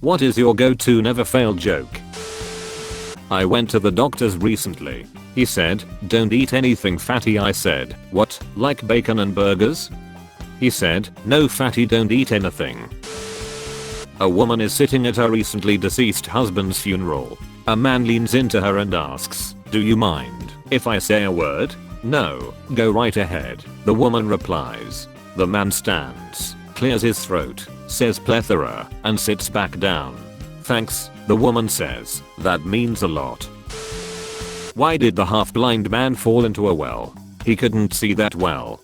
What is your go-to never fail joke? I went to the doctor's recently. He said, don't eat anything fatty. I said, what, like bacon and burgers? He said, no fatty, don't eat anything. A woman is sitting at her recently deceased husband's funeral. A man leans into her and asks, do you mind if I say a word? No, go right ahead, the woman replies. The man stands, clears his throat, says plethora, and sits back down. Thanks, the woman says, that means a lot. Why did the half-blind man fall into a well? He couldn't see that well.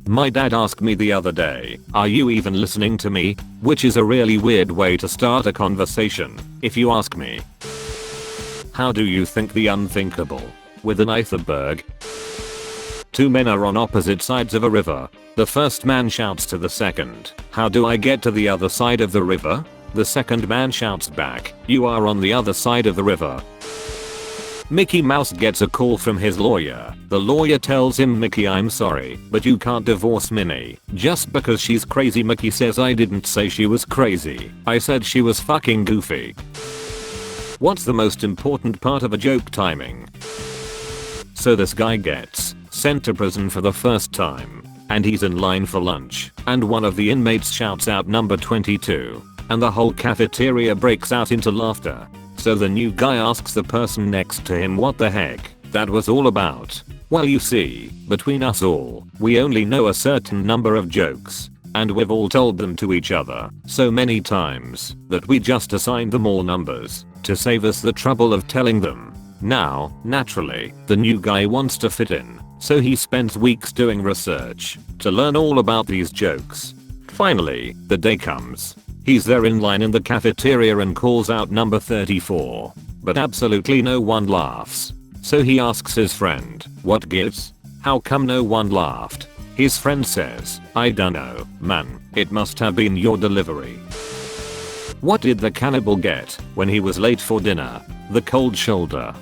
My dad asked me the other day, are you even listening to me? Which is a really weird way to start a conversation, if you ask me. How do you think the unthinkable? With an iceberg. Two men are on opposite sides of a river. The first man shouts to the second, how do I get to the other side of the river? The second man shouts back, you are on the other side of the river. Mickey Mouse gets a call from his lawyer. The lawyer tells him, Mickey, I'm sorry, but you can't divorce Minnie just because she's crazy. Mickey says, I didn't say she was crazy. I said she was fucking goofy. What's the most important part of a joke? Timing. So this guy gets sent to prison for the first time, and he's in line for lunch, and one of the inmates shouts out number 22, and the whole cafeteria breaks out into laughter. So the new guy asks the person next to him what the heck that was all about. Well, you see, between us all, we only know a certain number of jokes, and we've all told them to each other so many times that we just assigned them all numbers to save us the trouble of telling them. Now, naturally, the new guy wants to fit in, so he spends weeks doing research to learn all about these jokes. Finally, the day comes. He's there in line in the cafeteria and calls out number 34, but absolutely no one laughs. So he asks his friend, what gives? How come no one laughed? His friend says, I dunno, man, it must have been your delivery. What did the cannibal get when he was late for dinner? The cold shoulder.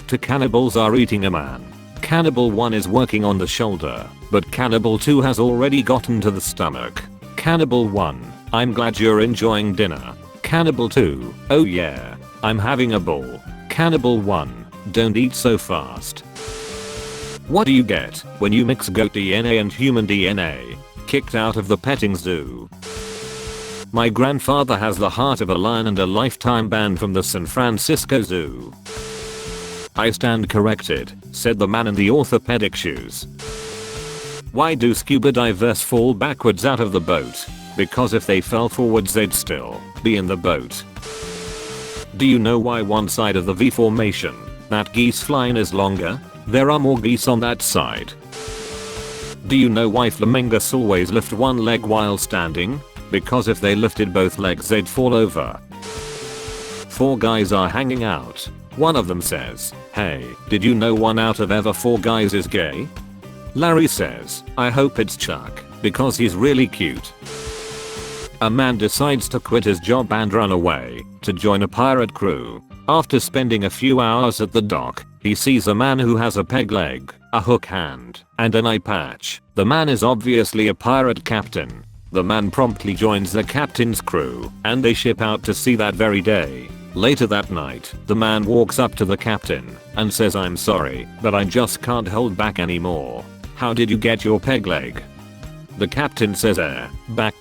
Two cannibals are eating a man. Cannibal 1 is working on the shoulder, but Cannibal 2 has already gotten to the stomach. Cannibal 1, I'm glad you're enjoying dinner. Cannibal 2, oh yeah, I'm having a ball. Cannibal 1, don't eat so fast. What do you get when you mix goat DNA and human DNA? Kicked out of the petting zoo. My grandfather has the heart of a lion and a lifetime ban from the San Francisco Zoo. I stand corrected, said the man in the orthopedic shoes. Why do scuba divers fall backwards out of the boat? Because if they fell forwards they'd still be in the boat. Do you know why one side of the V formation, that geese flying, is longer? There are more geese on that side. Do you know why flamingos always lift one leg while standing? Because if they lifted both legs they'd fall over. Four guys are hanging out. One of them says, hey, did you know 1 out of every 4 guys is gay? Larry says, I hope it's Chuck, because he's really cute. A man decides to quit his job and run away to join a pirate crew. After spending a few hours at the dock, he sees a man who has a peg leg, a hook hand, and an eye patch. The man is obviously a pirate captain. The man promptly joins the captain's crew, and they ship out to sea that very day. Later that night, the man walks up to the captain and says, I'm sorry, but I just can't hold back anymore. How did you get your peg leg? The captain says,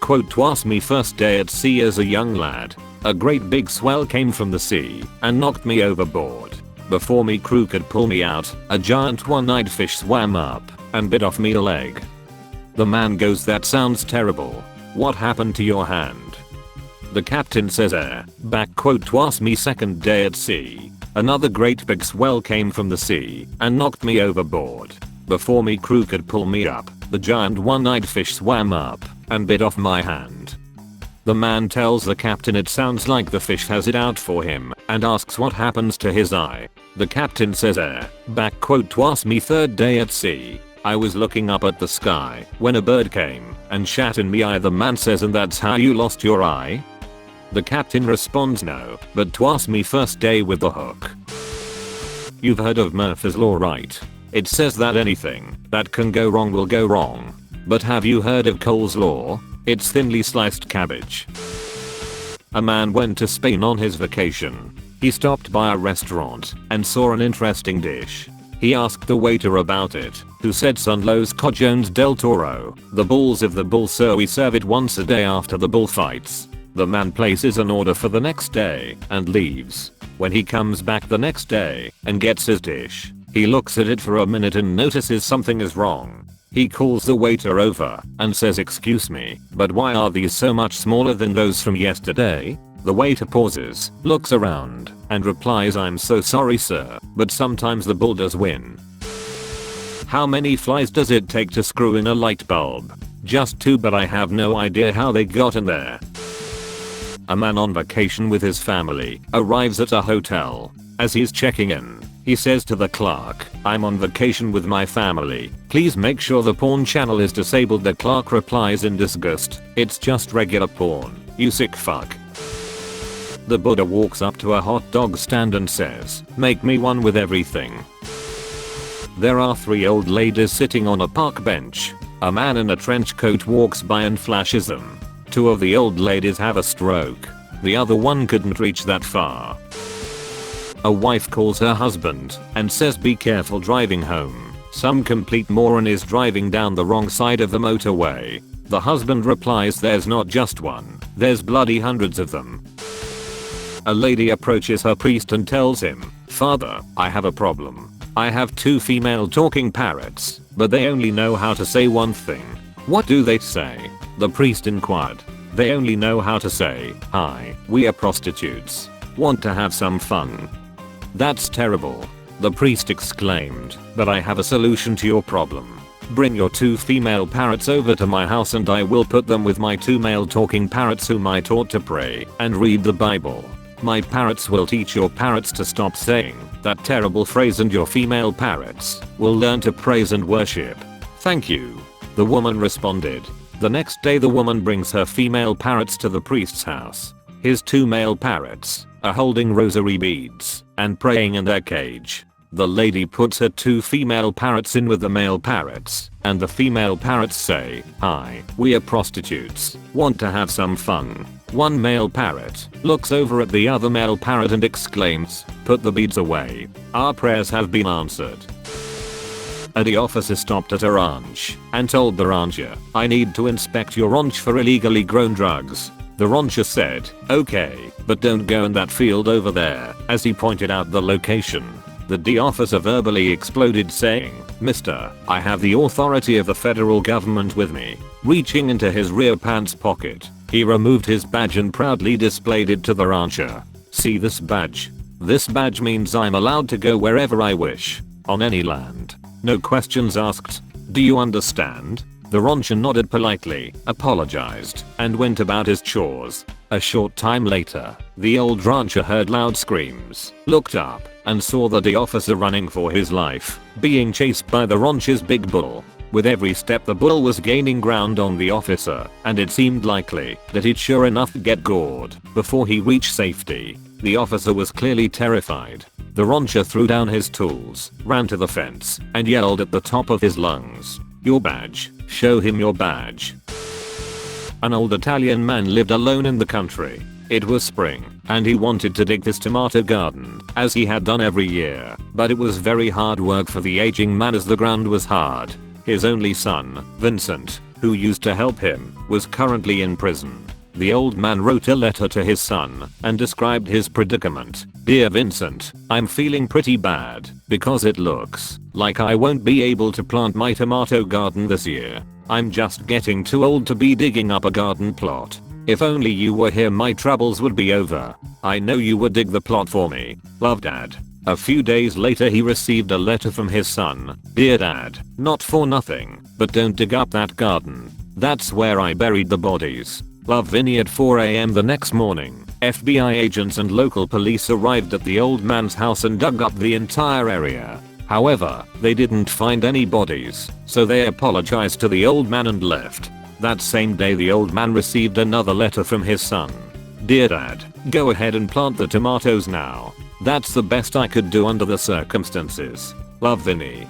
"'Twas me first day at sea as a young lad. A great big swell came from the sea and knocked me overboard. Before me crew could pull me out, a giant one-eyed fish swam up and bit off me a leg." The man goes, that sounds terrible. What happened to your hand? The captain says, "'Twas me second day at sea. Another great big swell came from the sea and knocked me overboard. Before me crew could pull me up, the giant one-eyed fish swam up and bit off my hand." The man tells the captain it sounds like the fish has it out for him and asks what happens to his eye. The captain says, "'Twas me third day at sea. I was looking up at the sky when a bird came and shat in me eye." The man says, "And that's how you lost your eye?" The captain responds, "No, but 'twas me first day with the hook." You've heard of Murphy's Law, right? It says that anything that can go wrong will go wrong. But have you heard of Cole's Law? It's thinly sliced cabbage. A man went to Spain on his vacation. He stopped by a restaurant and saw an interesting dish. He asked the waiter about it, who said son los cojones del toro, the balls of the bull, so we serve it once a day after the bull fights. The man places an order for the next day and leaves. When he comes back the next day and gets his dish, he looks at it for a minute and notices something is wrong. He calls the waiter over and says, "Excuse me, but why are these so much smaller than those from yesterday?" The waiter pauses, looks around, and replies, "I'm so sorry sir, but sometimes the bull does win." How many flies does it take to screw in a light bulb? Just 2, but I have no idea how they got in there. A man on vacation with his family arrives at a hotel. As he's checking in, he says to the clerk, "I'm on vacation with my family. Please make sure the porn channel is disabled." The clerk replies in disgust, "It's just regular porn, you sick fuck." The Buddha walks up to a hot dog stand and says, "Make me one with everything." There are 3 old ladies sitting on a park bench. A man in a trench coat walks by and flashes them. 2 of the old ladies have a stroke. The other one couldn't reach that far. A wife calls her husband and says, "Be careful driving home. Some complete moron is driving down the wrong side of the motorway." The husband replies, "There's not just one, there's bloody hundreds of them." A lady approaches her priest and tells him, "Father, I have a problem. I have 2 female talking parrots, but they only know how to say one thing." "What do they say?" the priest inquired. "They only know how to say, 'Hi, we are prostitutes. Want to have some fun?'" "That's terrible," the priest exclaimed, "but I have a solution to your problem. Bring your 2 female parrots over to my house and I will put them with my 2 male talking parrots whom I taught to pray and read the Bible. My parrots will teach your parrots to stop saying that terrible phrase and your female parrots will learn to praise and worship. Thank you," the woman responded. The next day the woman brings her female parrots to the priest's house. His 2 male parrots are holding rosary beads and praying in their cage. The lady puts her 2 female parrots in with the male parrots, and the female parrots say, "Hi, we are prostitutes. Want to have some fun?" One male parrot looks over at the other male parrot and exclaims, "Put the beads away. Our prayers have been answered." A D officer stopped at a ranch and told the rancher, "I need to inspect your ranch for illegally grown drugs." The rancher said, "Okay, but don't go in that field over there," as he pointed out the location. The D officer verbally exploded saying, "Mister, I have the authority of the federal government with me." Reaching into his rear pants pocket, he removed his badge and proudly displayed it to the rancher. "See this badge? This badge means I'm allowed to go wherever I wish, on any land. No questions asked. Do you understand?" The rancher nodded politely, apologized, and went about his chores. A short time later, the old rancher heard loud screams, looked up, and saw the D officer running for his life, being chased by the rancher's big bull. With every step the bull was gaining ground on the officer, and it seemed likely that he'd sure enough get gored before he reached safety. The officer was clearly terrified. The rancher threw down his tools, ran to the fence, and yelled at the top of his lungs, "Your badge, show him your badge." An old Italian man lived alone in the country. It was spring, and he wanted to dig his tomato garden, as he had done every year, but it was very hard work for the aging man as the ground was hard. His only son, Vincent, who used to help him, was currently in prison. The old man wrote a letter to his son and described his predicament. "Dear Vincent, I'm feeling pretty bad because it looks like I won't be able to plant my tomato garden this year. I'm just getting too old to be digging up a garden plot. If only you were here, my troubles would be over. I know you would dig the plot for me. Love, Dad." A few days later he received a letter from his son. "Dear Dad, not for nothing, but don't dig up that garden. That's where I buried the bodies. Love, Vinny." At 4 a.m. the next morning, FBI agents and local police arrived at the old man's house and dug up the entire area. However, they didn't find any bodies, so they apologized to the old man and left. That same day the old man received another letter from his son. "Dear Dad, go ahead and plant the tomatoes now. That's the best I could do under the circumstances. Love, Vinny."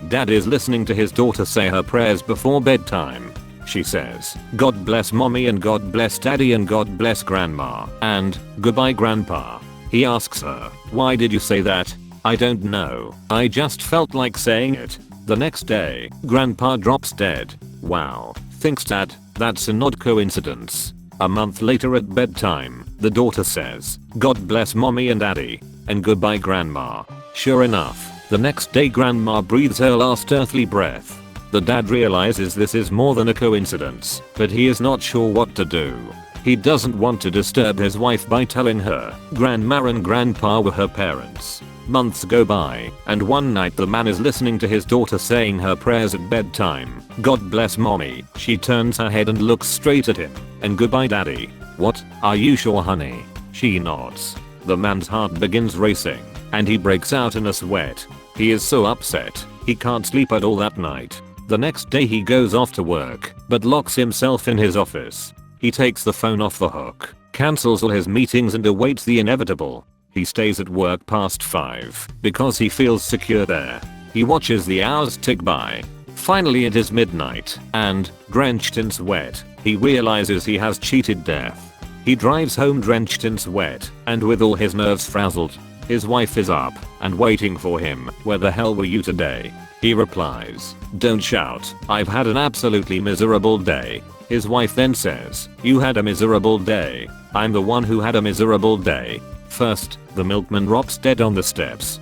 Dad is listening to his daughter say her prayers before bedtime. she says, "God bless mommy and God bless daddy and God bless grandma and goodbye grandpa." He asks her, "Why did you say that?" "I don't know. I just felt like saying it." The next day, grandpa drops dead. Wow, thinks dad, that's an odd coincidence. A month later at bedtime, the daughter says, "God bless mommy and daddy and goodbye grandma." Sure enough, the next day grandma breathes her last earthly breath. The dad realizes this is more than a coincidence, but he is not sure what to do. He doesn't want to disturb his wife by telling her grandma and grandpa were her parents. Months go by, and one night the man is listening to his daughter saying her prayers at bedtime. "God bless mommy." She turns her head and looks straight at him. "And goodbye daddy." "What? Are you sure honey?" She nods. The man's heart begins racing, and he breaks out in a sweat. He is so upset, he can't sleep at all that night. The next day he goes off to work, but locks himself in his office. He takes the phone off the hook, cancels all his meetings and awaits the inevitable. He stays at work past 5 because he feels secure there. He watches the hours tick by. Finally it is midnight, and, drenched in sweat, he realizes he has cheated death. He drives home drenched in sweat, and with all his nerves frazzled. His wife is up and waiting for him. "Where the hell were you today?" He replies, "Don't shout, I've had an absolutely miserable day." His wife then says, "You had a miserable day. I'm the one who had a miserable day." First, the milkman drops dead on the steps.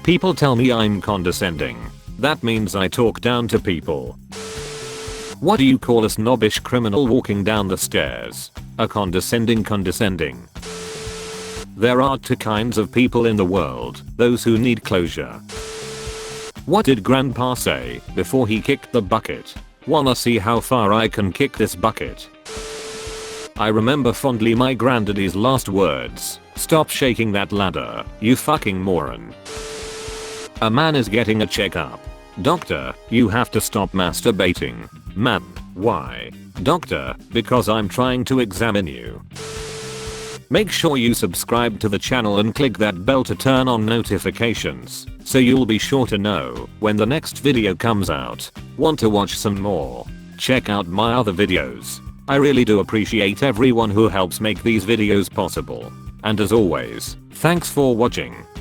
People tell me I'm condescending. That means I talk down to people. What do you call a snobbish criminal walking down the stairs? A condescending. There are two kinds of people in the world, those who need closure. What did grandpa say before he kicked the bucket? "Wanna see how far I can kick this bucket?" I remember fondly my granddaddy's last words, "Stop shaking that ladder, you fucking moron." A man is getting a checkup. "Doctor, you have to stop masturbating." "Man, why?" "Doctor, because I'm trying to examine you." Make sure you subscribe to the channel and click that bell to turn on notifications, so you'll be sure to know when the next video comes out. Want to watch some more? Check out my other videos. I really do appreciate everyone who helps make these videos possible. And as always, thanks for watching.